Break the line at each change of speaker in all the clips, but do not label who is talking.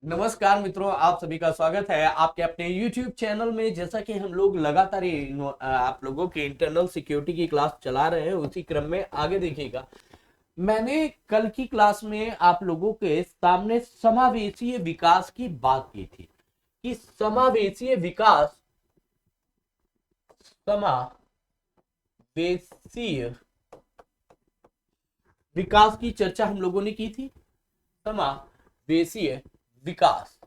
नमस्कार मित्रों, आप सभी का स्वागत है आपके अपने YouTube चैनल में। जैसा कि हम लोग लगातार आप लोगों की इंटरनल सिक्योरिटी की क्लास चला रहे हैं, उसी क्रम में आगे देखिएगा। मैंने कल की क्लास में आप लोगों के सामने समावेशीय विकास की बात की थी कि समावेशीय विकास की चर्चा हम लोगों ने की थी। समावेशीय विकास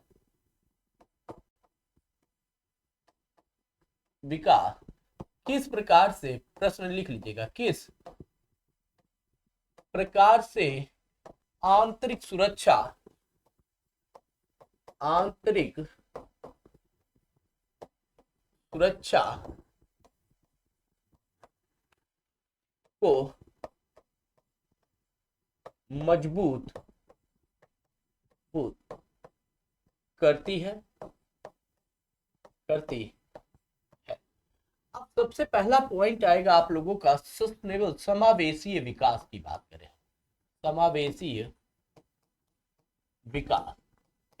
विकास किस प्रकार से, प्रश्न लिख लीजिएगा, किस प्रकार से आंतरिक सुरक्षा आंतरिक सुरक्षा को मजबूत करती है करती है। अब सबसे पहला पॉइंट आएगा आप लोगों का सस्टेनेबल समावेशीय विकास की बात करें। समावेशीय विकास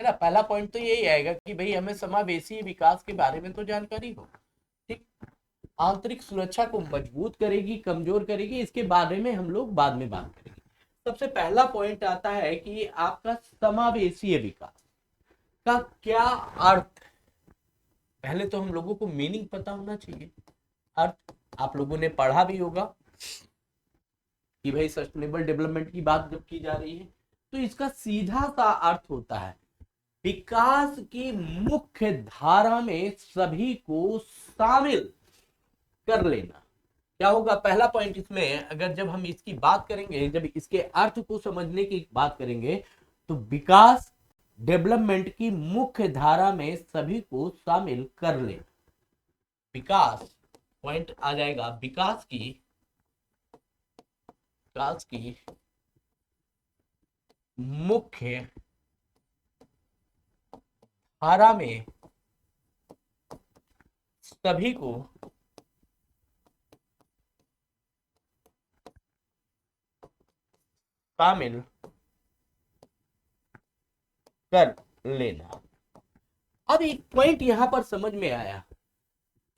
है ना, पहला पॉइंट तो यही आएगा कि भाई हमें समावेशीय विकास के बारे में तो जानकारी हो। ठीक, आंतरिक सुरक्षा को मजबूत करेगी, कमजोर करेगी, इसके बारे में हम लोग बाद में बात करेंगे। सबसे पहला पॉइंट आता है कि आपका समावेशीय विकास का क्या अर्थ। पहले तो हम लोगों को मीनिंग पता होना चाहिए। अर्थ आप लोगों ने पढ़ा भी होगा कि भाई सस्टेनेबल डेवलपमेंट की बात जब की जा रही है तो इसका सीधा सा अर्थ होता है विकास की मुख्य धारा में सभी को शामिल कर लेना। क्या होगा पहला पॉइंट इसमें, अगर जब हम इसकी बात करेंगे, जब इसके अर्थ को समझने की बात करेंगे तो विकास डेवलपमेंट की मुख्य धारा में सभी को शामिल कर लेना। विकास पॉइंट आ जाएगा विकास की मुख्य धारा में सभी को शामिल कर लेना। अब एक पॉइंट यहां पर समझ में आया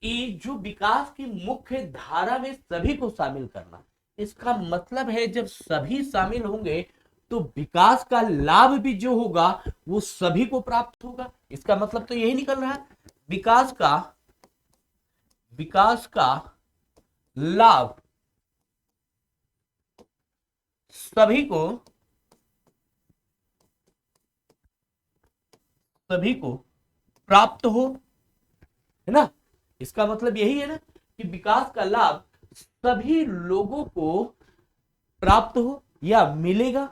कि जो विकास की मुख्य धारा में सभी को शामिल करना, इसका मतलब है जब सभी शामिल होंगे तो विकास का लाभ भी जो होगा वो सभी को प्राप्त होगा। इसका मतलब तो यही निकल रहा है विकास का लाभ सभी को प्राप्त हो, है ना। इसका मतलब यही है ना कि विकास का लाभ सभी लोगों को प्राप्त हो या मिलेगा।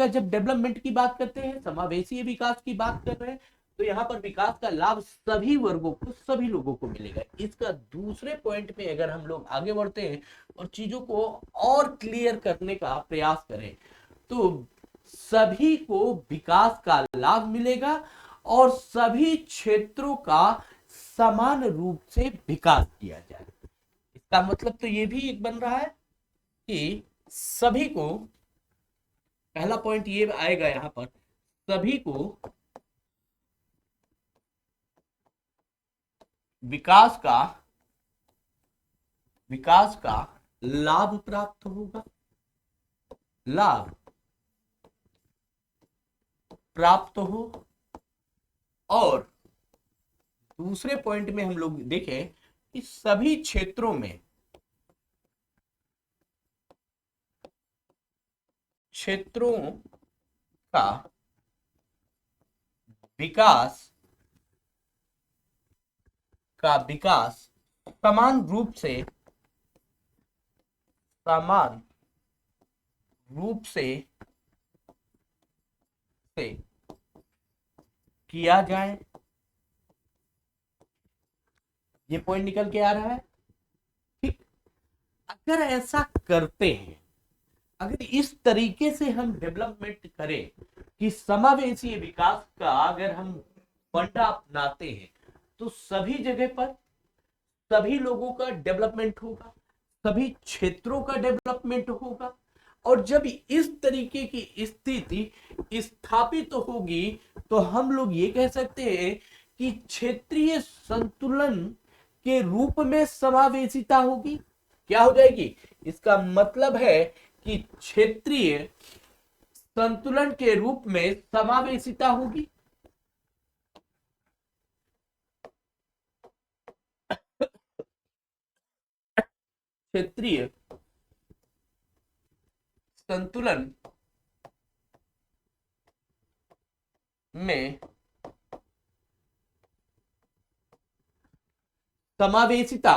जब डेवलपमेंट की बात करते हैं, समावेशी विकास की बात कर रहे हैं, तो यहाँ पर विकास का लाभ सभी वर्गों को, सभी लोगों को मिलेगा। इसका दूसरे पॉइंट पे अगर हम लोग आगे बढ़ते हैं और चीजों को और क्लियर करने का प्रयास करें तो सभी को विकास का लाभ मिलेगा और सभी क्षेत्रों का समान रूप से विकास किया जाए। इसका मतलब तो ये भी एक बन रहा है कि सभी को, पहला पॉइंट ये आएगा यहां पर, सभी को विकास का लाभ प्राप्त होगा, लाभ प्राप्त हो। और दूसरे पॉइंट में हम लोग देखें कि सभी क्षेत्रों का विकास समान रूप से किया जाए। ये पॉइंट निकल के आ रहा है। ठीक, अगर ऐसा करते हैं, अगर इस तरीके से हम डेवलपमेंट करें कि समावेशी विकास का अगर हम फंडा अपनाते हैं तो सभी जगह पर सभी लोगों का डेवलपमेंट होगा, सभी क्षेत्रों का डेवलपमेंट होगा। और जब इस तरीके की स्थिति स्थापित होगी तो हम लोग ये कह सकते हैं कि क्षेत्रीय संतुलन के रूप में समावेशिता होगी। क्या हो जाएगी? इसका मतलब है कि क्षेत्रीय संतुलन के रूप में समावेशिता होगी। क्षेत्रीय संतुलन में समावेशिता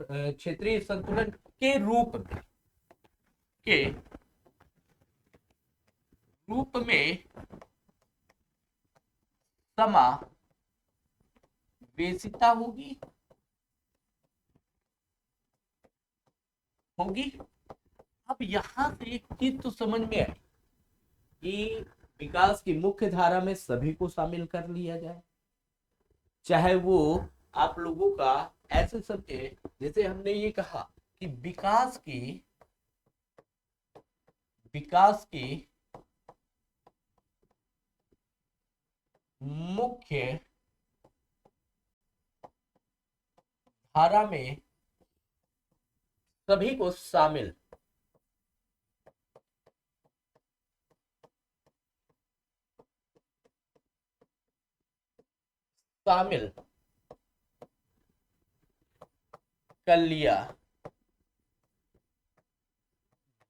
क्षेत्रीय संतुलन के रूप में समावेशिता होगी। अब यहां से एक चीज तो समझ में आई कि विकास की मुख्य धारा में सभी को शामिल कर लिया जाए, चाहे वो आप लोगों का ऐसे समझे जैसे हमने ये कहा कि विकास की मुख्य धारा में सभी को शामिल कर लिया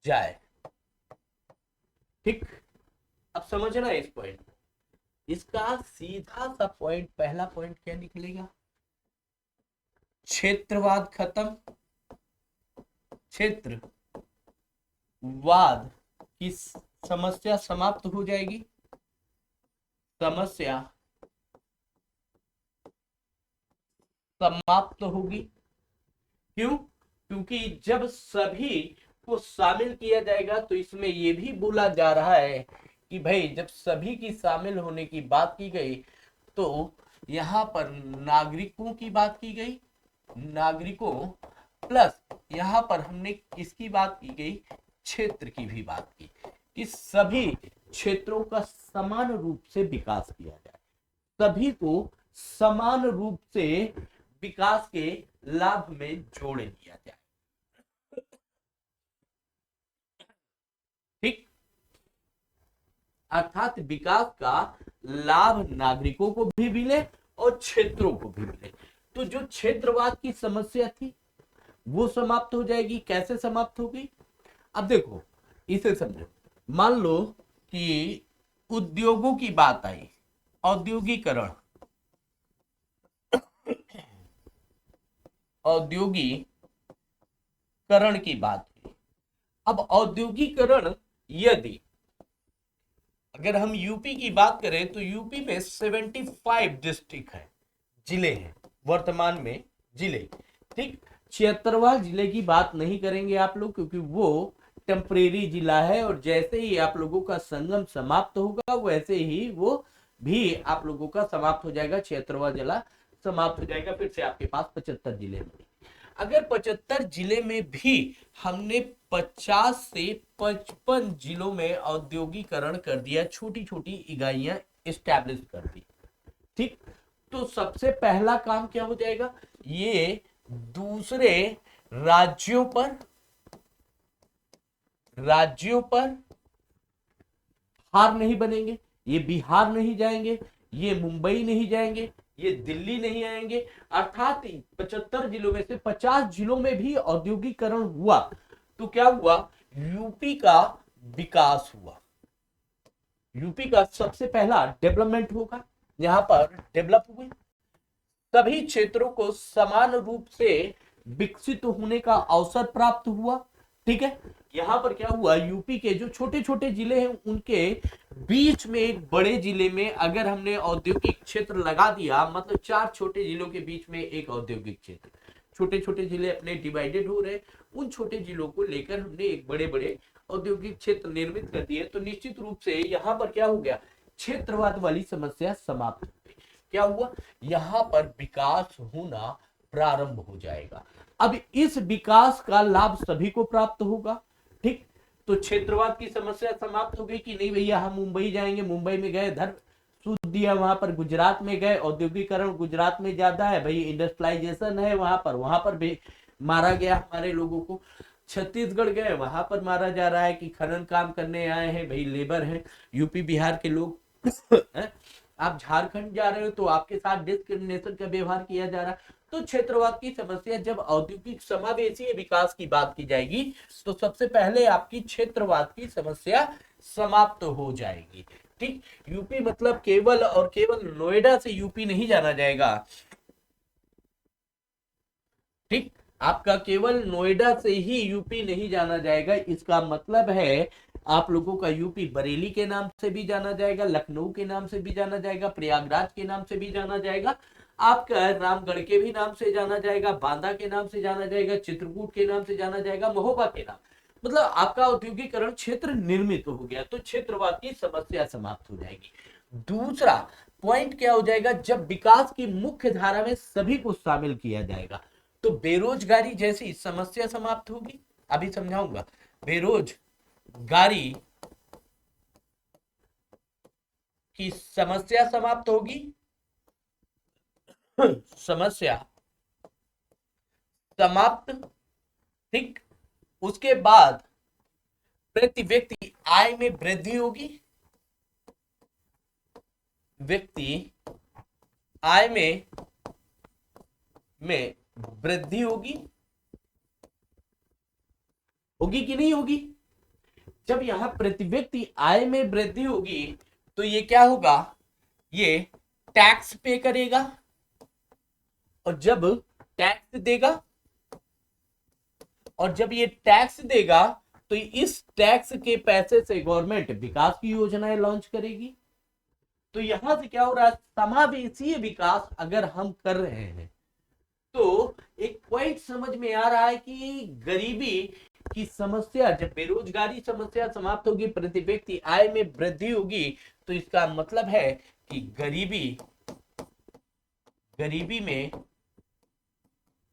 जाए। ठीक, अब समझना इस पॉइंट। इसका सीधा सा पॉइंट, पहला पॉइंट क्या निकलेगा? क्षेत्रवाद खत्म, क्षेत्रवाद की समस्या समाप्त हो जाएगी। समस्या समाप्त होगी। क्यों? क्योंकि जब सभी को शामिल किया जाएगा तो इसमें यह भी बोला जा रहा है कि भाई जब सभी की शामिल होने की बात की गई तो यहां पर नागरिकों की बात की गई, नागरिकों प्लस यहां पर हमने किसकी बात की गई? क्षेत्र की भी बात की कि सभी क्षेत्रों का समान रूप से विकास किया जाए, सभी को समान रूप से विकास के लाभ में जोड़ दिया जाए। ठीक, अर्थात विकास का लाभ नागरिकों को भी मिले और क्षेत्रों को भी मिले। तो जो क्षेत्रवाद की समस्या थी वो समाप्त हो जाएगी। कैसे समाप्त होगी? अब देखो, इसे समझो। मान लो कि उद्योगों की बात आई, औद्योगिकरण, औद्योगिकरण की बात हुई। अब औद्योगिकरण, यदि अगर हम यूपी की बात करें तो यूपी में 75 डिस्ट्रिक्ट है, जिले हैं वर्तमान में, जिले। ठीक, 76वां जिले की बात नहीं करेंगे आप लोग क्योंकि वो टेम्परेरी जिला है और जैसे ही आप लोगों का संगम समाप्त होगा वैसे ही वो भी आप लोगों का समाप्त हो जाएगा, 76वां जिला समाप्त हो जाएगा। फिर से आपके पास 75 जिले होंगे। अगर 75 जिले में भी हमने 50 से 55 जिलों में औद्योगिकरण कर दिया, छोटी छोटी इकाइयां एस्टैब्लिश कर दी, ठीक, तो सबसे पहला काम क्या हो जाएगा? ये दूसरे राज्यों पर हार नहीं बनेंगे। ये बिहार नहीं जाएंगे, ये मुंबई नहीं जाएंगे, ये दिल्ली नहीं आएंगे। अर्थात 75 जिलों में से 50 जिलों में भी औद्योगिकरण हुआ तो क्या हुआ? यूपी का विकास हुआ, यूपी का सबसे पहला डेवलपमेंट होगा। यहां पर डेवलप हुए, सभी क्षेत्रों को समान रूप से विकसित होने का अवसर प्राप्त हुआ। ठीक है, यहां पर क्या हुआ? यूपी के जो छोटे छोटे जिले हैं उनके बीच में एक बड़े जिले में अगर हमने औद्योगिक क्षेत्र लगा दिया, मतलब 4 छोटे जिलों के बीच में एक औद्योगिक क्षेत्र, छोटे छोटे जिले अपने डिवाइडेड हो रहे, उन छोटे जिलों को लेकर हमने एक बड़े बड़े औद्योगिक क्षेत्र निर्मित कर दिए, तो निश्चित रूप से यहां पर क्या हो गया? क्षेत्रवाद वाली समस्या समाप्त हो गई। क्या हुआ? यहां पर विकास होना प्रारंभ हो जाएगा। अब इस विकास का लाभ सभी को प्राप्त होगा। ठीक, तो क्षेत्रवाद की समस्या समाप्त हो गई कि नहीं भैया हम मुंबई जाएंगे, मुंबई में गए धर्म सूद दिया, वहां पर गुजरात में गए औद्योगिकरण गुजरात में ज्यादा है भाई, इंडस्ट्रियलाइजेशन है वहां पर भी मारा गया हमारे लोगों को। छत्तीसगढ़ गए वहां पर मारा जा रहा है कि खनन काम करने आए हैं भाई, लेबर है यूपी बिहार के लोग आप झारखंड जा रहे हो तो आपके साथ डिस्क्रिमिनेशन का व्यवहार किया जा रहा है। तो क्षेत्रवाद की समस्या, जब औद्योगिक समावेशी विकास की बात की जाएगी तो सबसे पहले आपकी क्षेत्रवाद की समस्या समाप्त हो जाएगी। ठीक, यूपी मतलब केवल और केवल नोएडा से यूपी नहीं जाना जाएगा। ठीक, आपका केवल नोएडा से ही यूपी नहीं जाना जाएगा, इसका मतलब है आप लोगों का यूपी बरेली के नाम से भी जाना जाएगा, लखनऊ के नाम से भी जाना जाएगा, प्रयागराज के नाम से भी जाना जाएगा, आपका रामगढ़ के भी नाम से जाना जाएगा, बांदा के नाम से जाना जाएगा, चित्रकूट के नाम से जाना जाएगा, महोबा के नाम, मतलब आपका औद्योगिकरण क्षेत्र निर्मित हो गया, तो क्षेत्रवाद की समस्या समाप्त हो जाएगी। दूसरा पॉइंट क्या हो जाएगा, जब विकास की मुख्य धारा में सभी को शामिल किया जाएगा तो बेरोजगारी जैसी समस्या समाप्त होगी। अभी समझाऊंगा। बेरोजगारी की समस्या समाप्त होगी, समस्या समाप्त। ठीक, उसके बाद प्रति व्यक्ति आय में वृद्धि होगी, व्यक्ति आय में वृद्धि होगी, होगी कि नहीं होगी। जब यहां प्रति व्यक्ति आय में वृद्धि होगी तो ये क्या होगा, ये टैक्स पे करेगा, और जब टैक्स देगा, और जब ये टैक्स देगा तो इस टैक्स के पैसे से गवर्नमेंट विकास की योजनाएं लॉन्च करेगी। तो यहां से क्या हो रहा है, समावेशी विकास अगर हम कर रहे हैं तो एक पॉइंट समझ में आ रहा है कि गरीबी की समस्या, जब बेरोजगारी समस्या समाप्त होगी, प्रति व्यक्ति आय में वृद्धि होगी, तो इसका मतलब है कि गरीबी में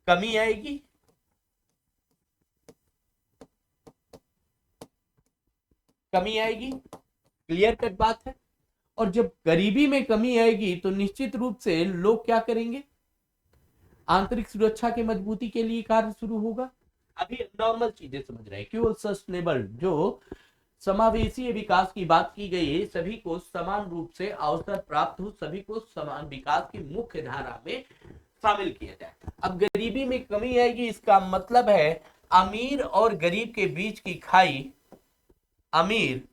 कमी आएगी, कमी आएगी। क्लियर कट बात है। और जब गरीबी में कमी आएगी तो निश्चित रूप से लोग क्या करेंगे, आंतरिक सुरक्षा के मजबूती के लिए कार्य शुरू होगा। अभी नॉर्मल चीजें समझ रहे हैं, केवल सस्टेनेबल जो समावेशी विकास की बात की गई है, सभी को समान रूप से अवसर प्राप्त हो, सभी को समान विकास की मुख्य धारा में शामिल किया जाए। अब गरीबी में कमी आएगी, इसका मतलब है अमीर और गरीब के बीच की खाई, अमीर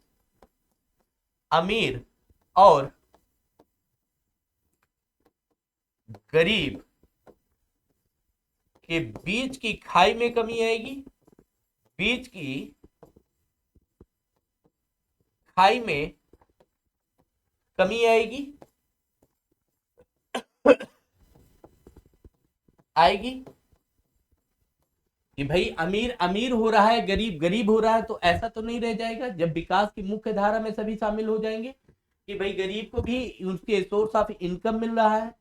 और गरीब के बीच की खाई में कमी आएगी, बीच की खाई में कमी आएगी कि भाई अमीर अमीर हो रहा है, गरीब गरीब हो रहा है, तो ऐसा तो नहीं रह जाएगा जब विकास की मुख्य धारा में सभी शामिल हो जाएंगे कि भाई गरीब को भी उसके सोर्स ऑफ इनकम मिल रहा है,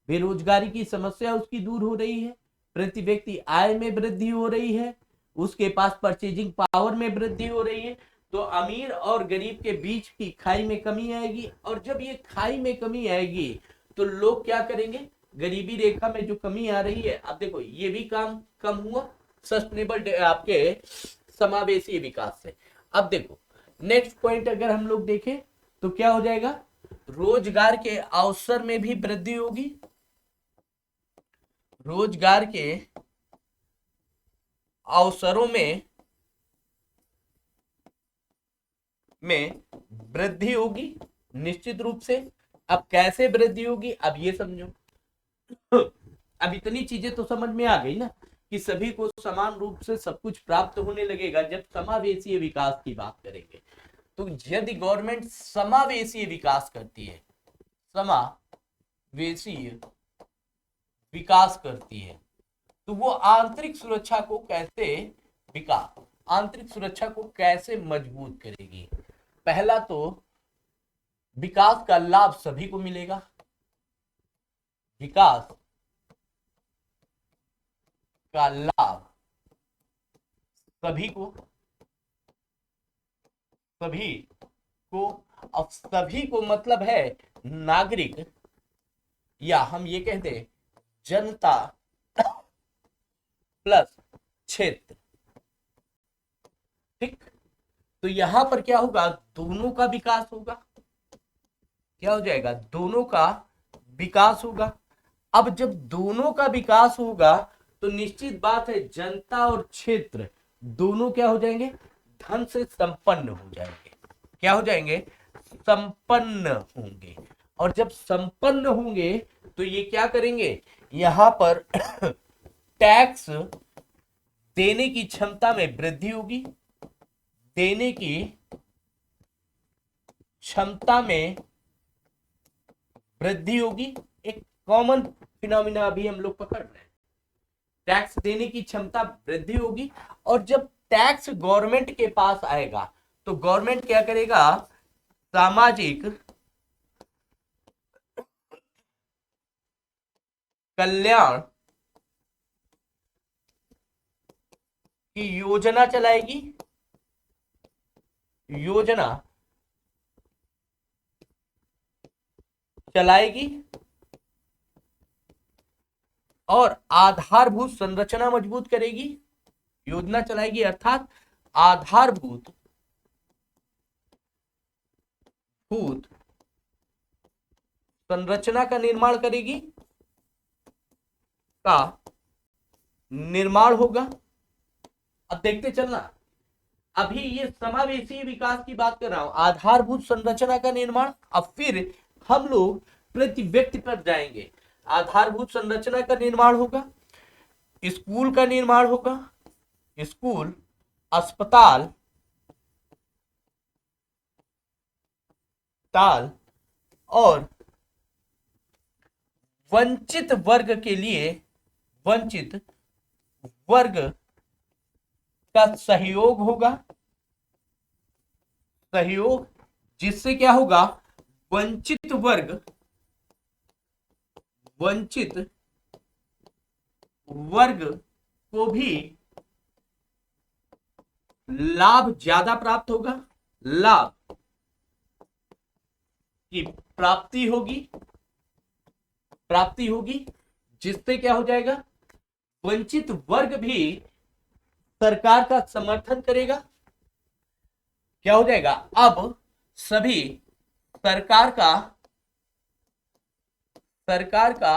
बेरोजगारी की समस्या उसकी दूर हो रही है, प्रति व्यक्ति आय में वृद्धि हो रही है, उसके पास परचेजिंग पावर में वृद्धि हो रही है, तो अमीर और गरीब के बीच की खाई में कमी आएगी। और जब ये खाई में कमी आएगी तो लोग क्या करेंगे, गरीबी रेखा में जो कमी आ रही है, अब देखो ये भी काम कम हुआ सस्टेनेबल आपके समावेशी विकास से। अब देखो नेक्स्ट पॉइंट अगर हम लोग देखें तो क्या हो जाएगा, रोजगार के अवसर में भी वृद्धि होगी, रोजगार के अवसरों में वृद्धि होगी निश्चित रूप से। अब कैसे वृद्धि होगी, अब ये समझो। अब इतनी चीजें तो समझ में आ गई ना कि सभी को समान रूप से सब कुछ प्राप्त होने लगेगा जब समावेशी विकास की बात करेंगे। तो यदि गवर्नमेंट समावेशी विकास करती है, समावेशी विकास करती है, तो वो आंतरिक सुरक्षा को कैसे विकास आंतरिक सुरक्षा को कैसे मजबूत करेगी। पहला तो विकास का लाभ सभी को मिलेगा, विकास का लाभ सभी को सभी को, अब सभी को मतलब है नागरिक, या हम ये कहते हैं जनता प्लस क्षेत्र। ठीक, तो यहां पर क्या होगा, दोनों का विकास होगा। क्या हो जाएगा, दोनों का विकास होगा। अब जब दोनों का विकास होगा तो निश्चित बात है जनता और क्षेत्र दोनों क्या हो जाएंगे, धन से संपन्न हो जाएंगे। क्या हो जाएंगे, संपन्न होंगे। और जब संपन्न होंगे तो ये क्या करेंगे, यहां पर टैक्स देने की क्षमता में वृद्धि होगी, देने की क्षमता में वृद्धि होगी। एक कॉमन फिनोमिना अभी हम लोग पकड़ रहे हैं, टैक्स देने की क्षमता वृद्धि होगी। और जब टैक्स गवर्नमेंट के पास आएगा तो गवर्नमेंट क्या करेगा, सामाजिक कल्याण की योजना चलाएगी, योजना चलाएगी और आधारभूत संरचना मजबूत करेगी। योजना चलाएगी अर्थात आधारभूत भूत संरचना का निर्माण करेगी, का निर्माण होगा। अब देखते चलना, अभी ये समावेशी विकास की बात कर रहा हूं, आधारभूत संरचना का निर्माण। अब फिर हम लोग प्रति व्यक्ति पर जाएंगे। आधारभूत संरचना का निर्माण होगा, स्कूल का निर्माण होगा, स्कूल, अस्पताल ताल और वंचित वर्ग के लिए, वंचित वर्ग का सहयोग होगा, सहयोग, जिससे क्या होगा, वंचित वर्ग, वंचित वर्ग को भी लाभ ज्यादा प्राप्त होगा, लाभ की प्राप्ति होगी, प्राप्ति होगी, जिससे क्या हो जाएगा, वंचित वर्ग भी सरकार का समर्थन करेगा। क्या हो जाएगा, अब सभी सरकार का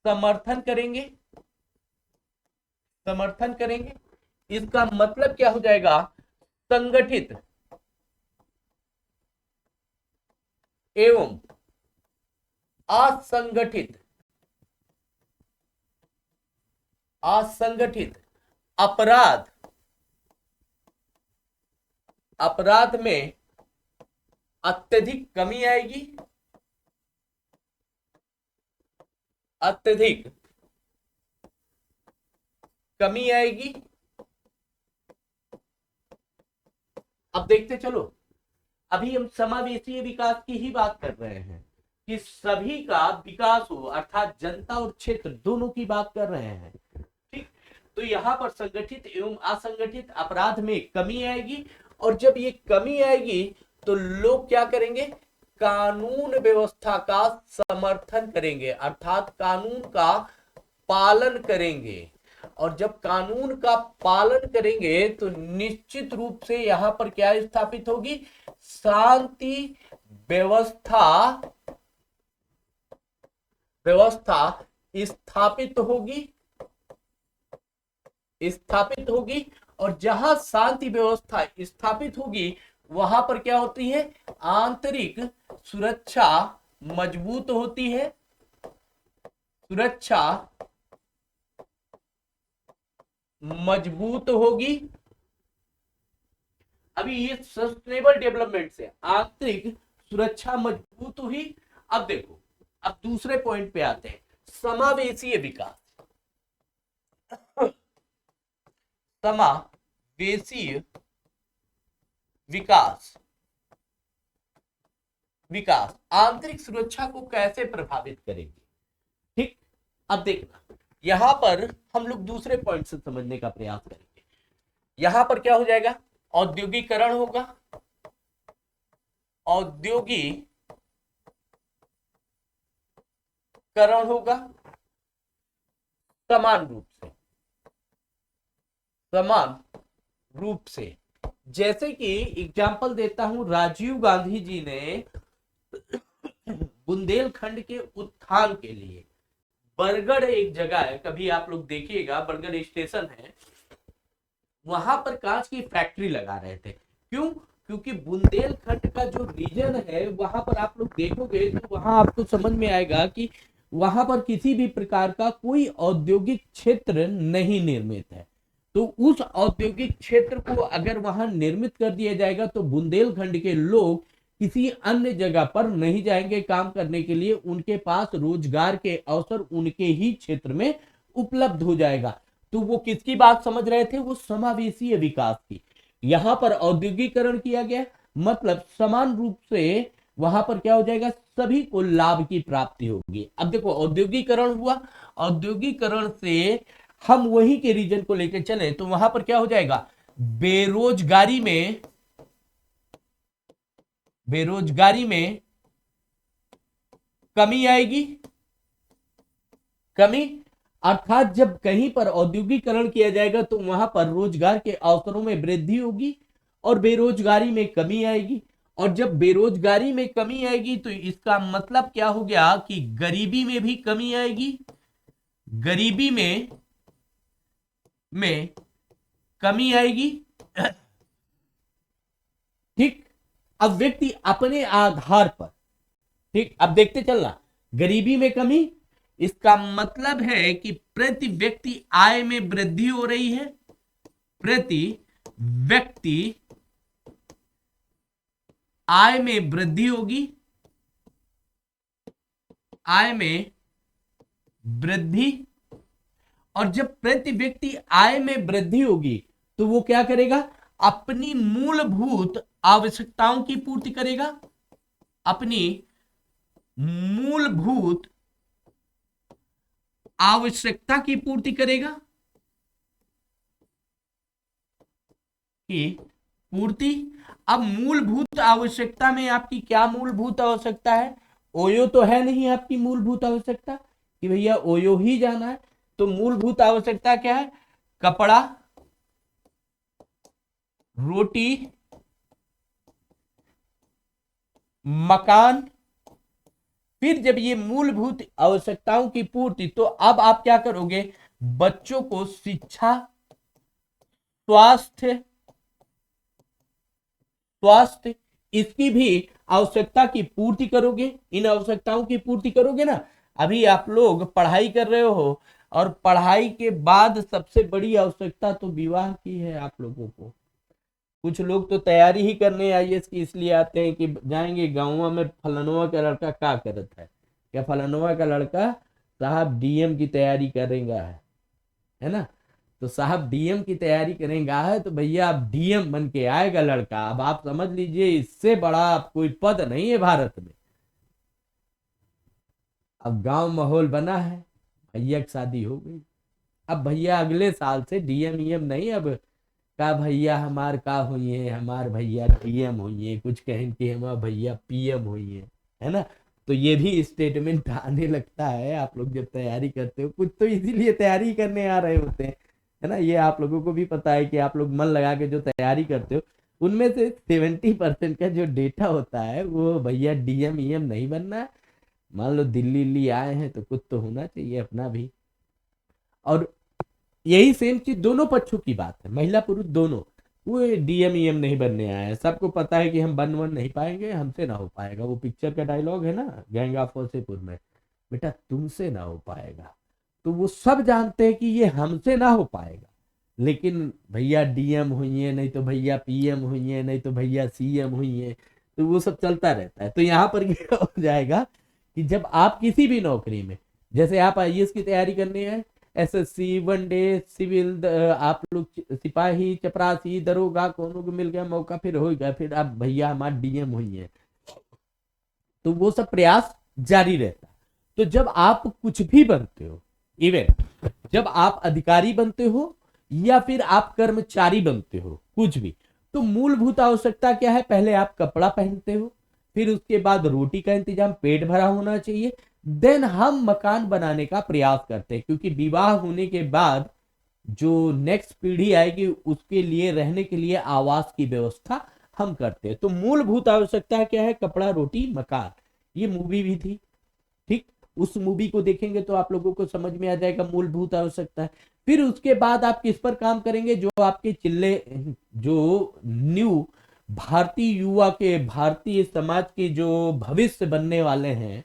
समर्थन करेंगे, समर्थन करेंगे। इसका मतलब क्या हो जाएगा, संगठित एवं असंगठित, असंगठित अपराध, अपराध में अत्यधिक कमी आएगी, अत्यधिक कमी आएगी। अब देखते चलो, अभी हम समावेशी विकास की ही बात कर रहे हैं कि सभी का विकास हो, अर्थात जनता और क्षेत्र दोनों की बात कर रहे हैं। ठीक, तो यहां पर संगठित एवं असंगठित अपराध में कमी आएगी। और जब ये कमी आएगी तो लोग क्या करेंगे, कानून व्यवस्था का समर्थन करेंगे, अर्थात कानून का पालन करेंगे। और जब कानून का पालन करेंगे तो निश्चित रूप से यहां पर क्या स्थापित होगी, शांति व्यवस्था, व्यवस्था स्थापित होगी, स्थापित होगी। और जहां शांति व्यवस्था स्थापित होगी वहां पर क्या होती है, आंतरिक सुरक्षा मजबूत होती है, सुरक्षा मजबूत होगी। अभी ये सस्टेनेबल डेवलपमेंट से आंतरिक सुरक्षा मजबूत हुई। अब देखो, अब दूसरे पॉइंट पे आते हैं, समावेशीय विकास। समावेशीय विकास, विकास आंतरिक सुरक्षा को कैसे प्रभावित करेगी। ठीक, अब देखना, यहां पर हम लोग दूसरे पॉइंट से समझने का प्रयास करेंगे। यहां पर क्या हो जाएगा, औद्योगिकरण होगा, औद्योगिकरण होगा समान रूप से। जैसे कि एग्जाम्पल देता हूं, राजीव गांधी जी ने बुंदेलखंड के उत्थान के लिए, बरगढ़ एक जगह है, कभी आप लोग देखिएगा, बरगढ़ स्टेशन है, वहां पर कांच की फैक्ट्री लगा रहे थे। क्यों? क्योंकि बुंदेलखंड का जो रीजन है वहां पर आप लोग देखोगे तो वहां आपको समझ में आएगा कि वहां पर किसी भी प्रकार का कोई औद्योगिक क्षेत्र नहीं निर्मित है। तो उस औद्योगिक क्षेत्र को अगर वहां निर्मित कर दिया जाएगा तो बुंदेलखंड के लोग किसी अन्य जगह पर नहीं जाएंगे काम करने के लिए, उनके पास रोजगार के अवसर उनके ही क्षेत्र में उपलब्ध हो जाएगा। तो वो किसकी बात समझ रहे थे? वो समावेशी विकास की। यहां पर औद्योगिकरण किया गया, मतलब समान रूप से वहां पर क्या हो जाएगा, सभी को लाभ की प्राप्ति होगी। अब देखो औद्योगिकरण हुआ, औद्योगिकरण से हम वही के रीजन को लेकर चले तो वहां पर क्या हो जाएगा, बेरोजगारी में कमी आएगी। अर्थात जब कहीं पर औद्योगिकरण किया जाएगा तो वहां पर रोजगार के अवसरों में वृद्धि होगी और बेरोजगारी में कमी आएगी। और जब बेरोजगारी में कमी आएगी तो इसका मतलब क्या हो गया कि गरीबी में भी कमी आएगी, गरीबी में कमी आएगी। ठीक, अब व्यक्ति अपने आधार पर, ठीक, अब देखते चलना, गरीबी में कमी, इसका मतलब है कि प्रति व्यक्ति आय में वृद्धि हो रही है, प्रति व्यक्ति आय में वृद्धि होगी, आय में वृद्धि। और जब प्रति व्यक्ति आय में वृद्धि होगी तो वो क्या करेगा, अपनी मूलभूत आवश्यकताओं की पूर्ति करेगा, अपनी मूलभूत आवश्यकता की पूर्ति करेगा, कि पूर्ति। अब मूलभूत आवश्यकता में आपकी क्या मूलभूत आवश्यकता है? ओयो तो है नहीं आपकी मूलभूत आवश्यकता कि भैया ओयो ही जाना है। तो मूलभूत आवश्यकता क्या है? कपड़ा, रोटी, मकान। फिर जब ये मूलभूत आवश्यकताओं की पूर्ति, तो अब आप क्या करोगे, बच्चों को शिक्षा, स्वास्थ्य इसकी भी आवश्यकता की पूर्ति करोगे, इन आवश्यकताओं की पूर्ति करोगे ना। अभी आप लोग पढ़ाई कर रहे हो और पढ़ाई के बाद सबसे बड़ी आवश्यकता तो विवाह की है आप लोगों को। कुछ लोग तो तैयारी ही करने आईएएस की इसलिए आते हैं कि जाएंगे गाँव में, फलानवा का लड़का क्या करता है, क्या फलानवा का लड़का साहब डीएम की तैयारी करेगा, है ना। तो साहब डीएम की तैयारी करेगा है तो भैया अब डीएम बन के आएगा लड़का। अब आप समझ लीजिए इससे बड़ा कोई पद नहीं है भारत में। अब गांव माहौल बना है, भैया की शादी हो गई, अब भैया अगले साल से डीएम ईएम नहीं, अब का भैया हमार का हुई है, हमार भैया डीएम हुई है, कुछ कहें कि हमार भैया पीएम हुई है ना। तो ये भी स्टेटमेंट आने लगता है आप लोग जब तैयारी करते हो। कुछ तो इसीलिए तैयारी करने आ रहे होते हैं, है ना। ये आप लोगों को भी पता है कि आप लोग मन लगा के जो तैयारी करते हो उनमें से 70% का जो डेटा होता है वो भैया डीएम ईएम नहीं बनना है। मान लो दिल्ली आए हैं तो कुछ तो होना चाहिए अपना भी। और यही सेम चीज दोनों पक्षों की बात है, महिला पुरुष दोनों। वो डीएम ईएम नहीं बनने आए हैं, सबको पता है कि हम बन नहीं पाएंगे, हमसे ना हो पाएगा। वो पिक्चर का डायलॉग है ना गैंग ऑफ वासेपुर में, बेटा तुमसे ना हो पाएगा। तो वो सब जानते हैं कि ये हमसे ना हो पाएगा, लेकिन भैया डीएम हुई है, नहीं तो भैया पीएम हुई है, नहीं तो भैया सीएम हुई है, तो वो सब चलता रहता है। तो यहाँ पर क्या हो जाएगा कि जब आप किसी भी नौकरी में, जैसे आप आईएएस की तैयारी करनी है, एसएससी, वनडे, सिविल, आप लोग सिपाही, चपरासी, दरोगा, कोनो को मिल गया मौका फिर हो गया, फिर आप भैया हमारे डीएम हुई है, तो वो सब प्रयास जारी रहता है। तो जब आप कुछ भी बनते हो, इवन जब आप अधिकारी बनते हो या फिर आप कर्मचारी बनते हो, कुछ भी, तो मूलभूत आवश्यकता क्या है? पहले आप कपड़ा पहनते हो, फिर उसके बाद रोटी का इंतजाम, पेट भरा होना चाहिए, देन हम मकान बनाने का प्रयास करते हैं, क्योंकि विवाह होने के बाद जो नेक्स्ट पीढ़ी आएगी उसके लिए रहने के लिए आवास की व्यवस्था हम करते हैं। तो मूलभूत आवश्यकता क्या है? कपड़ा, रोटी, मकान। ये मूवी भी थी, ठीक, उस मूवी को देखेंगे तो आप लोगों को समझ में आ जाएगा मूलभूत आवश्यकता है। फिर उसके बाद आप किस पर काम करेंगे? जो आपके चिल्ले, जो न्यू भारतीय युवा के, भारतीय समाज के जो भविष्य बनने वाले हैं,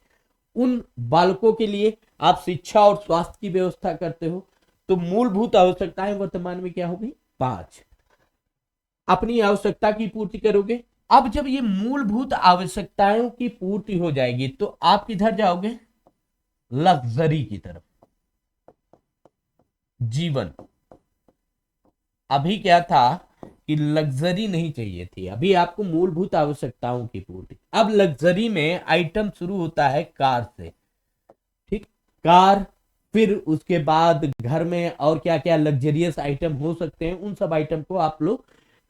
उन बालकों के लिए आप शिक्षा और स्वास्थ्य की व्यवस्था करते हो। तो मूलभूत आवश्यकताएं वर्तमान में क्या हो गई? 5। अपनी आवश्यकता की पूर्ति करोगे। अब जब ये मूलभूत आवश्यकताओं की पूर्ति हो जाएगी तो आप किधर जाओगे? लग्जरी की तरफ, जीवन। अभी क्या था कि लग्जरी नहीं चाहिए थी, अभी आपको मूलभूत आवश्यकताओं की पूर्ति। अब लग्जरी में आइटम शुरू होता है कार से, ठीक, कार। फिर उसके बाद घर में और क्या क्या लग्जरियस आइटम हो सकते हैं, उन सब आइटम को आप लोग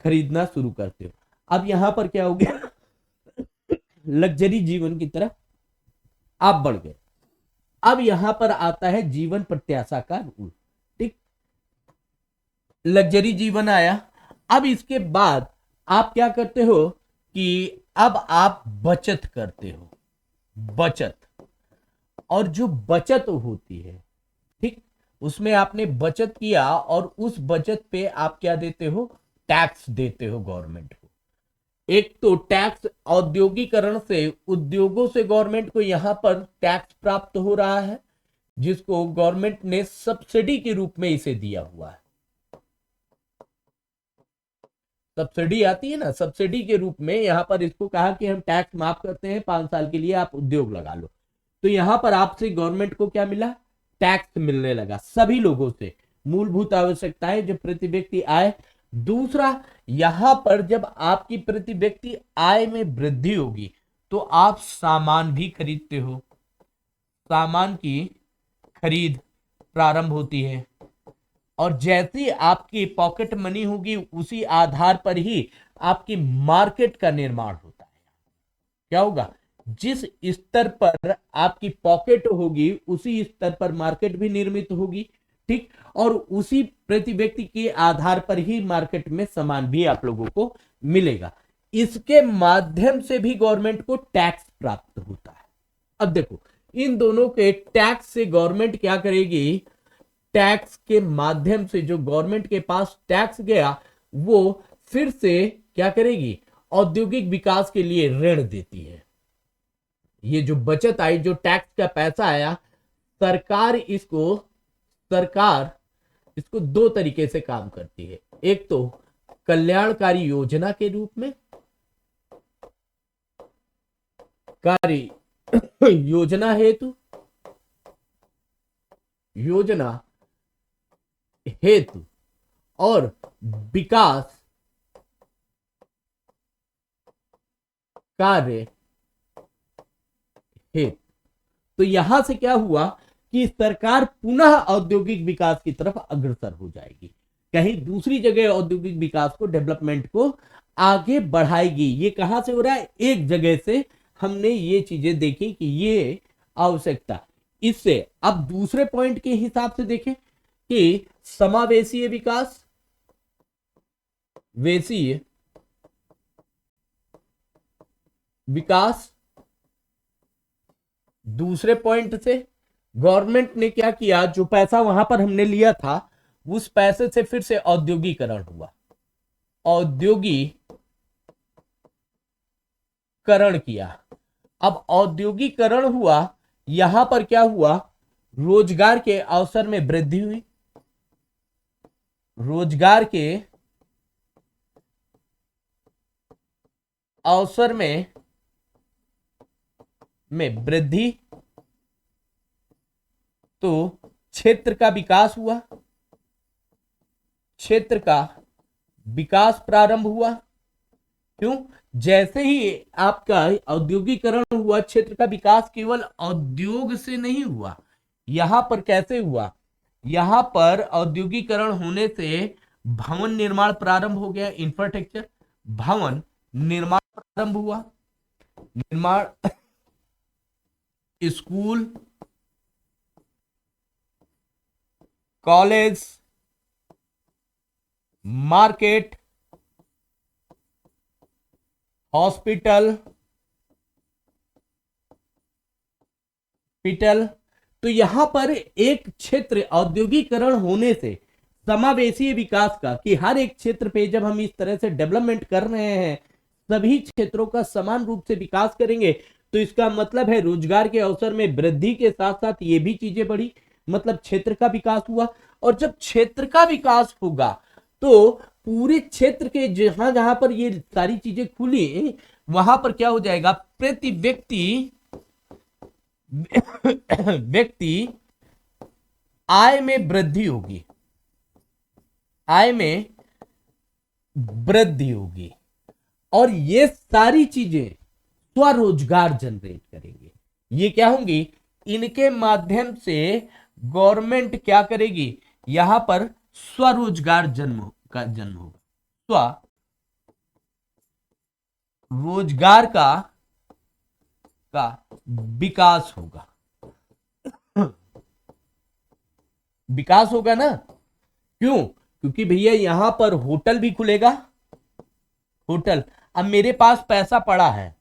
खरीदना शुरू करते हो। अब यहां पर क्या हो गया? लग्जरी जीवन की तरफ आप बढ़ गए। अब यहां पर आता है जीवन प्रत्याशा का रूल, ठीक। लग्जरी जीवन आया। अब इसके बाद आप क्या करते हो कि अब आप बचत करते हो, बचत। और जो बचत होती है, ठीक, उसमें आपने बचत किया और उस बचत पे आप क्या देते हो? टैक्स देते हो गवर्नमेंट को। एक तो टैक्स औद्योगिकरण से, उद्योगों से गवर्नमेंट को यहां पर टैक्स प्राप्त हो रहा है, जिसको गवर्नमेंट ने सब्सिडी के रूप में इसे दिया हुआ है। सब्सिडी आती है ना, सब्सिडी के रूप में यहां पर इसको कहा कि हम टैक्स माफ करते हैं, 5 साल के लिए आप उद्योग लगा लो। तो यहां पर आपसे गवर्नमेंट को क्या मिला? टैक्स मिलने लगा सभी लोगों से। मूलभूत आवश्यकताएं, जो प्रति व्यक्ति आय। दूसरा, यहां पर जब आपकी प्रति व्यक्ति आय में वृद्धि होगी तो आप सामान भी खरीदते हो, सामान की खरीद प्रारंभ होती है। और जैसी आपकी पॉकेट मनी होगी उसी आधार पर ही आपकी मार्केट का निर्माण होता है। क्या होगा? जिस स्तर पर आपकी पॉकेट होगी उसी स्तर पर मार्केट भी निर्मित होगी, ठीक। और उसी प्रति व्यक्ति के आधार पर ही मार्केट में सामान भी आप लोगों को मिलेगा। इसके माध्यम से भी गवर्नमेंट को टैक्स प्राप्त होता है। अब देखो, इन दोनों के टैक्स से गवर्नमेंट क्या करेगी? टैक्स के माध्यम से जो गवर्नमेंट के पास टैक्स गया वो फिर से क्या करेगी? औद्योगिक विकास के लिए ऋण देती है। ये जो बचत आई, जो टैक्स का पैसा आया, सरकार इसको 2 तरीके से काम करती है। एक तो कल्याणकारी योजना के रूप में, कार्य योजना हेतु और विकास कार्य हेतु। तो यहां से क्या हुआ कि सरकार पुनः औद्योगिक विकास की तरफ अग्रसर हो जाएगी, कहीं दूसरी जगह औद्योगिक विकास को, डेवलपमेंट को आगे बढ़ाएगी। ये कहां से हो रहा है? एक जगह से हमने ये चीजें देखी कि ये आवश्यकता। इससे अब दूसरे पॉइंट के हिसाब से देखें कि समावेशीय विकास, वेशीय विकास। दूसरे पॉइंट से गवर्नमेंट ने क्या किया? जो पैसा वहां पर हमने लिया था उस पैसे से फिर से औद्योगिकरण हुआ, औद्योगिकरण किया। अब औद्योगिकरण हुआ, यहां पर क्या हुआ? रोजगार के अवसर में वृद्धि हुई, रोजगार के अवसर में वृद्धि, तो क्षेत्र का विकास हुआ, क्षेत्र का विकास प्रारंभ हुआ। क्यों? जैसे ही आपका औद्योगिकरण हुआ, क्षेत्र का विकास केवल औद्योग से नहीं हुआ। यहां पर कैसे हुआ? यहां पर औद्योगिकरण होने से भवन निर्माण प्रारंभ हो गया, इंफ्रास्ट्रक्चर भवन निर्माण प्रारंभ हुआ। निर्माण, स्कूल, कॉलेज, मार्केट, हॉस्पिटल, पिटल। तो यहां पर एक क्षेत्र औद्योगिकरण होने से समावेशी विकास का, कि हर एक क्षेत्र पे जब हम इस तरह से डेवलपमेंट कर रहे हैं, सभी क्षेत्रों का समान रूप से विकास करेंगे, तो इसका मतलब है रोजगार के अवसर में वृद्धि के साथ साथ ये भी चीजें बढ़ी, मतलब क्षेत्र का विकास हुआ। और जब क्षेत्र का विकास होगा तो पूरे क्षेत्र के जहां जहां पर ये सारी चीजें खुली, वहां पर क्या हो जाएगा, प्रति व्यक्ति आय में वृद्धि होगी, आय में वृद्धि होगी। और ये सारी चीजें स्वरोजगार जनरेट करेंगे। ये क्या होंगी, इनके माध्यम से गवर्नमेंट क्या करेगी, यहां पर स्वरोजगार जन्म होगा, स्वरोजगार का विकास होगा। विकास होगा ना, क्यों, क्योंकि भैया यहां पर होटल भी खुलेगा, होटल। अब मेरे पास पैसा पड़ा है,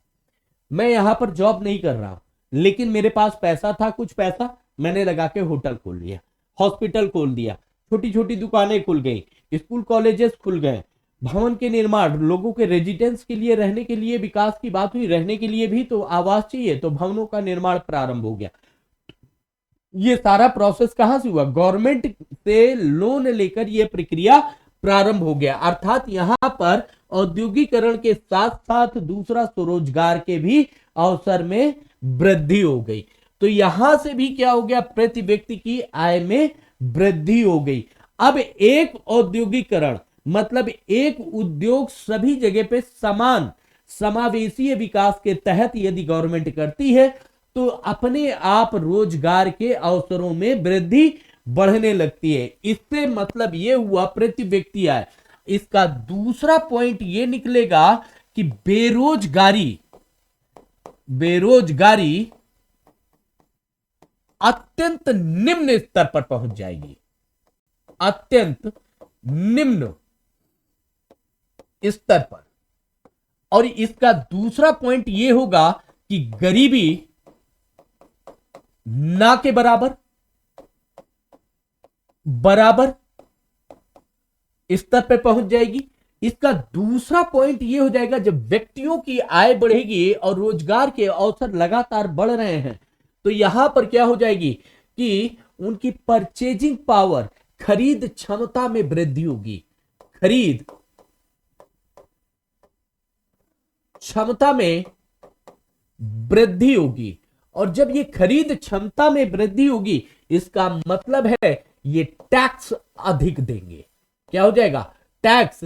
मैं यहां पर जॉब नहीं कर रहा, लेकिन मेरे पास पैसा था, कुछ पैसा मैंने लगा के होटल खोल लिया, हॉस्पिटल खोल दिया, छोटी छोटी दुकानें खुल गई, स्कूल कॉलेजेस खुल गए, भवन के निर्माण, लोगों के रेजिडेंस के लिए, रहने के लिए विकास की बात हुई, रहने के लिए भी तो आवास चाहिए, तो भवनों का निर्माण प्रारंभ हो गया। ये सारा प्रोसेस कहां से हुआ, गवर्नमेंट से लोन लेकर यह प्रक्रिया प्रारंभ हो गया। अर्थात यहां पर औद्योगिकरण के साथ साथ दूसरा स्वरोजगार के भी अवसर में वृद्धि हो गई। तो यहां से भी क्या हो गया, प्रति व्यक्ति की आय में वृद्धि हो गई। अब एक औद्योगिकरण मतलब एक उद्योग सभी जगह पे समान समावेशी विकास के तहत यदि गवर्नमेंट करती है, तो अपने आप रोजगार के अवसरों में वृद्धि बढ़ने लगती है। इससे मतलब यह हुआ प्रति व्यक्ति आय। इसका दूसरा पॉइंट यह निकलेगा कि बेरोजगारी अत्यंत निम्न स्तर पर पहुंच जाएगी, अत्यंत निम्न स्तर पर। और इसका दूसरा पॉइंट यह होगा कि गरीबी ना के बराबर स्तर पर पहुंच जाएगी। इसका दूसरा पॉइंट यह हो जाएगा, जब व्यक्तियों की आय बढ़ेगी और रोजगार के अवसर लगातार बढ़ रहे हैं, तो यहां पर क्या हो जाएगी कि उनकी परचेजिंग पावर, खरीद क्षमता में वृद्धि होगी, खरीद क्षमता में वृद्धि होगी। और जब ये खरीद क्षमता में वृद्धि होगी, इसका मतलब है ये टैक्स अधिक देंगे। क्या हो जाएगा, टैक्स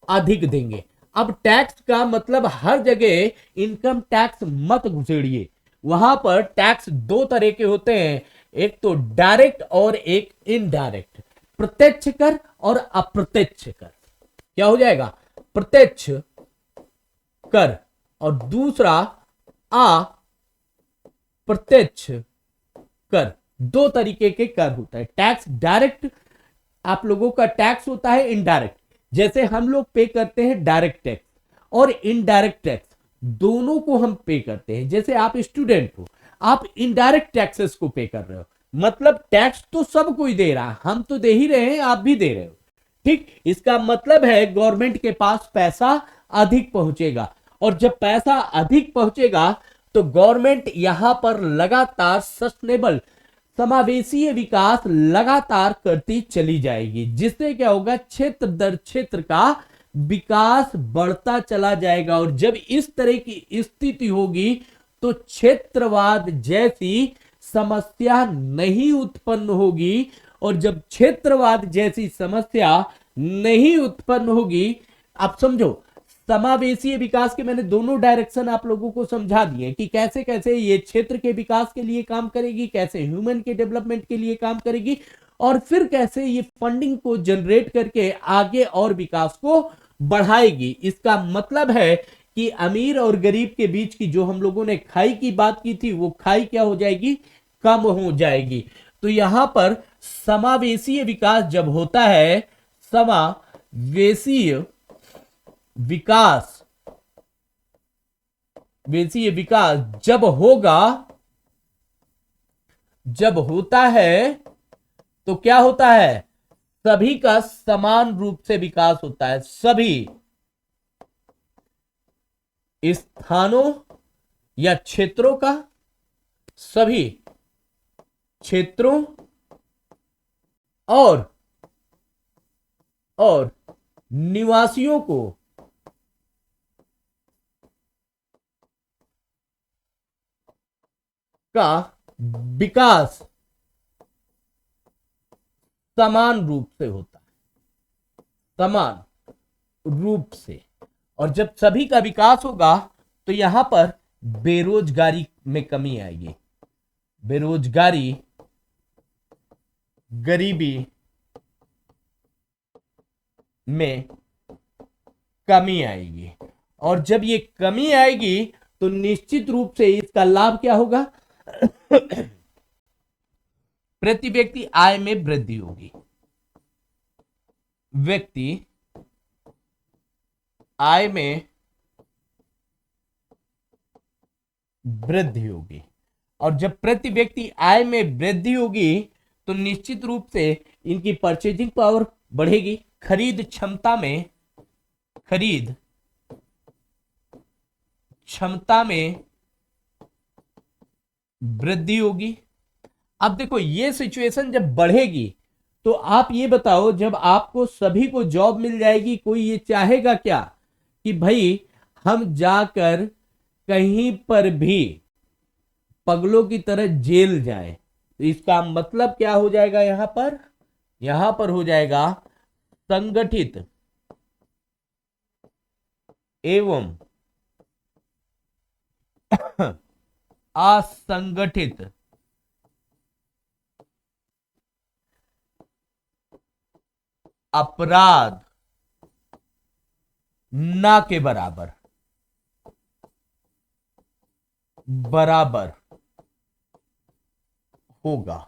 अधिक देंगे। अब टैक्स का मतलब हर जगह इनकम टैक्स मत घुसेड़िए, वहां पर टैक्स दो तरह के होते हैं, एक तो डायरेक्ट और एक इनडायरेक्ट, प्रत्यक्ष कर और अप्रत्यक्ष कर। क्या हो जाएगा, प्रत्यक्ष कर और दूसरा अप्रत्यक्ष कर। दो तरीके के कर होता है। टैक्स डायरेक्ट आप लोगों का टैक्स होता है, इनडायरेक्ट जैसे हम लोग पे करते हैं डायरेक्ट टैक्स, और इनडायरेक्ट टैक्स दोनों को हम पे करते हैं। जैसे आप स्टूडेंट हो, आप इनडायरेक्ट टैक्सेस को पे कर रहे हो, मतलब टैक्स तो सब कोई दे रहा है, हम तो दे ही रहे हैं, आप भी दे रहे हो, ठीक। इसका मतलब है गवर्नमेंट के पास पैसा अधिक पहुंचेगा, और जब पैसा अधिक पहुंचेगा तो गवर्नमेंट यहां पर लगातार सस्टेनेबल समावेशी विकास लगातार करती चली जाएगी, जिससे क्या होगा, क्षेत्र दर क्षेत्र का विकास बढ़ता चला जाएगा। और जब इस तरह की स्थिति होगी तो क्षेत्रवाद जैसी समस्या नहीं उत्पन्न होगी। और जब क्षेत्रवाद जैसी समस्या नहीं उत्पन्न होगी, आप समझो समावेशी विकास के मैंने दोनों डायरेक्शन आप लोगों को समझा दिए कि कैसे कैसे ये क्षेत्र के विकास के लिए काम करेगी, कैसे ह्यूमन के डेवलपमेंट के लिए काम करेगी, और फिर कैसे ये फंडिंग को जनरेट करके आगे और विकास को बढ़ाएगी। इसका मतलब है कि अमीर और गरीब के बीच की जो हम लोगों ने खाई की बात की थी, वो खाई क्या हो जाएगी, कम हो जाएगी। तो यहां पर समावेशीय विकास जब होता है, समावेशीय विकास, वेशीय विकास जब होता है तो क्या होता है, सभी का समान रूप से विकास होता है। सभी स्थानों या क्षेत्रों का, सभी क्षेत्रों और निवासियों को का विकास समान रूप से होता है, समान रूप से। और जब सभी का विकास होगा तो यहां पर बेरोजगारी में कमी आएगी, बेरोजगारी, गरीबी में कमी आएगी। और जब ये कमी आएगी तो निश्चित रूप से इसका लाभ क्या होगा, प्रति व्यक्ति आय में वृद्धि होगी, व्यक्ति आय में वृद्धि होगी। और जब प्रति व्यक्ति आय में वृद्धि होगी तो निश्चित रूप से इनकी परचेजिंग पावर बढ़ेगी, खरीद क्षमता में वृद्धि होगी। अब देखो ये सिचुएशन जब बढ़ेगी तो आप ये बताओ, जब आपको सभी को जॉब मिल जाएगी, कोई ये चाहेगा क्या कि भाई हम जाकर कहीं पर भी पगलों की तरह जेल जाएं? तो इसका मतलब क्या हो जाएगा, यहां पर हो जाएगा संगठित एवं असंगठित अपराध ना के बराबर होगा।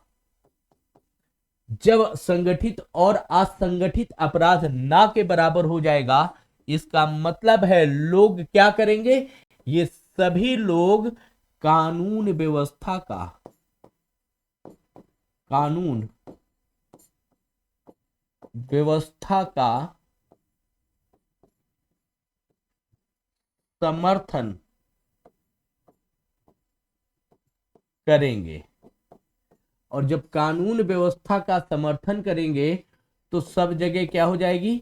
जब संगठित और असंगठित अपराध ना के बराबर हो जाएगा, इसका मतलब है लोग क्या करेंगे, ये सभी लोग कानून व्यवस्था का समर्थन करेंगे। और जब कानून व्यवस्था का समर्थन करेंगे तो सब जगह क्या हो जाएगी,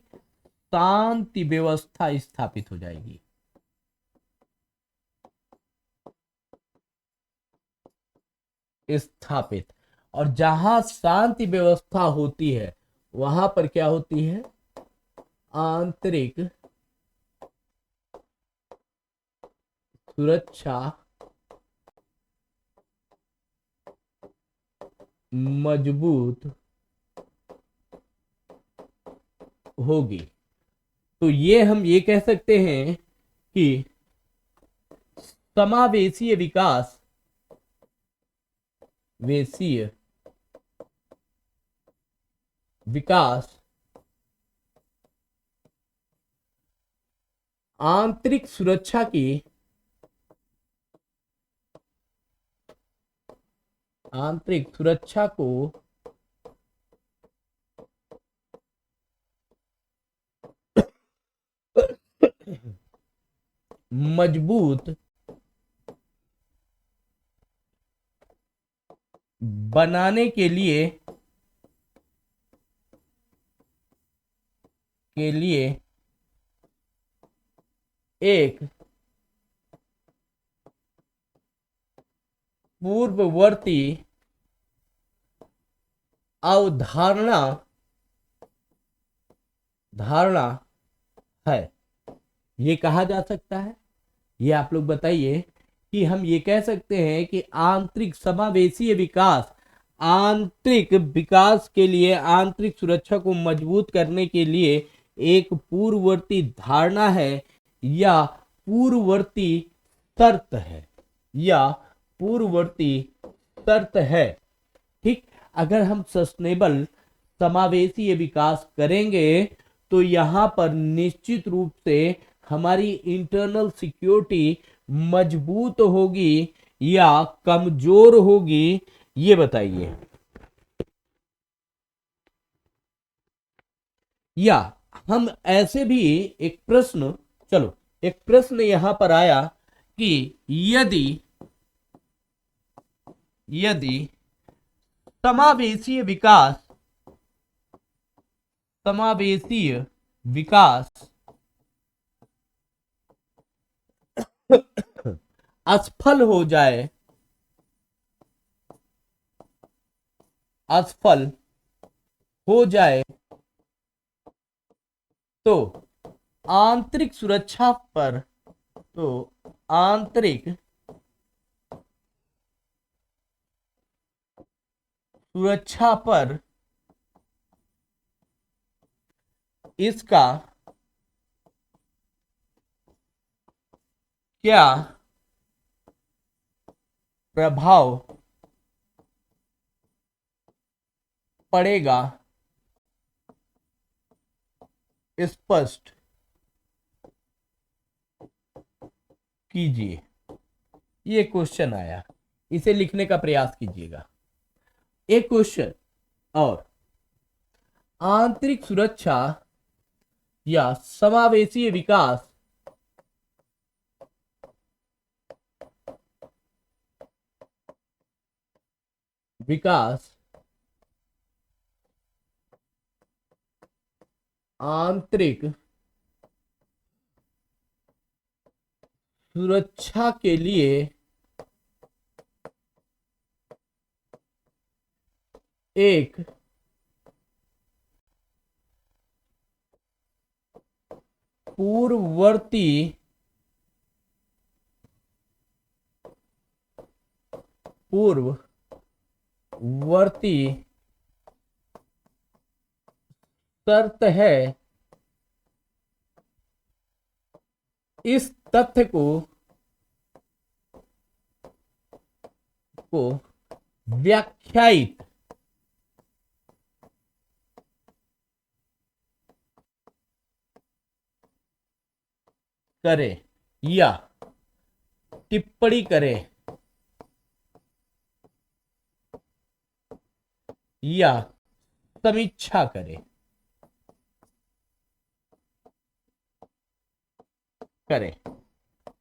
शांति व्यवस्था स्थापित हो जाएगी। और जहां शांति व्यवस्था होती है वहां पर क्या होती है, आंतरिक सुरक्षा मजबूत होगी। तो ये हम ये कह सकते हैं कि समावेशीय विकास आंतरिक सुरक्षा को मजबूत बनाने के लिए एक पूर्ववर्ती अवधारणा है, ये कहा जा सकता है। ये आप लोग बताइए कि हम ये कह सकते हैं कि आंतरिक समावेशीय विकास आंतरिक विकास के लिए, आंतरिक सुरक्षा को मजबूत करने के लिए एक पूर्ववर्ती धारणा है या पूर्ववर्ती शर्त है, या पूर्ववर्ती शर्त है। ठीक, अगर हम सस्टेनेबल समावेशीय विकास करेंगे तो यहां पर निश्चित रूप से हमारी इंटरनल सिक्योरिटी मजबूत होगी या कमजोर होगी, ये बताइए। या हम ऐसे भी एक प्रश्न, चलो एक प्रश्न यहां पर आया कि यदि यदि समावेशीय विकास असफल हो जाए, असफल हो जाए तो आंतरिक सुरक्षा पर, तो आंतरिक सुरक्षा पर इसका क्या प्रभाव पड़ेगा, स्पष्ट कीजिए। ये क्वेश्चन आया, इसे लिखने का प्रयास कीजिएगा। एक क्वेश्चन और, आंतरिक सुरक्षा या समावेशीय विकास आंतरिक सुरक्षा के लिए एक पूर्ववर्ती शर्त है। इस तथ्य को व्याख्यायित करें या टिप्पणी करें या समीक्षा करें।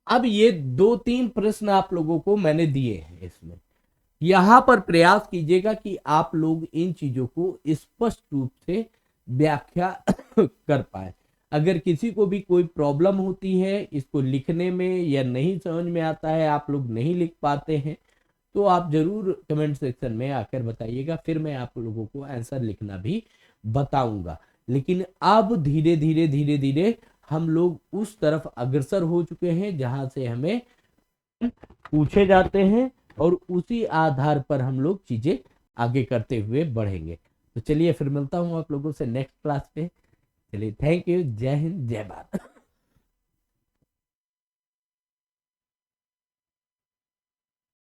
अब ये 2-3 प्रश्न आप लोगों को मैंने दिए हैं, इसमें यहां पर प्रयास कीजिएगा कि आप लोग इन चीजों को स्पष्ट रूप से व्याख्या कर पाए। अगर किसी को भी कोई प्रॉब्लम होती है इसको लिखने में या नहीं समझ में आता है, आप लोग नहीं लिख पाते हैं, तो आप जरूर कमेंट सेक्शन में आकर बताइएगा, फिर मैं आप लोगों को आंसर लिखना भी बताऊंगा। लेकिन अब धीरे धीरे हम लोग उस तरफ अग्रसर हो चुके हैं जहां से हमें पूछे जाते हैं और उसी आधार पर हम लोग चीजें आगे करते हुए बढ़ेंगे। तो चलिए फिर मिलता हूं आप लोगों से नेक्स्ट क्लास पे। चलिए, थैंक यू, जय हिंद, जय भारत।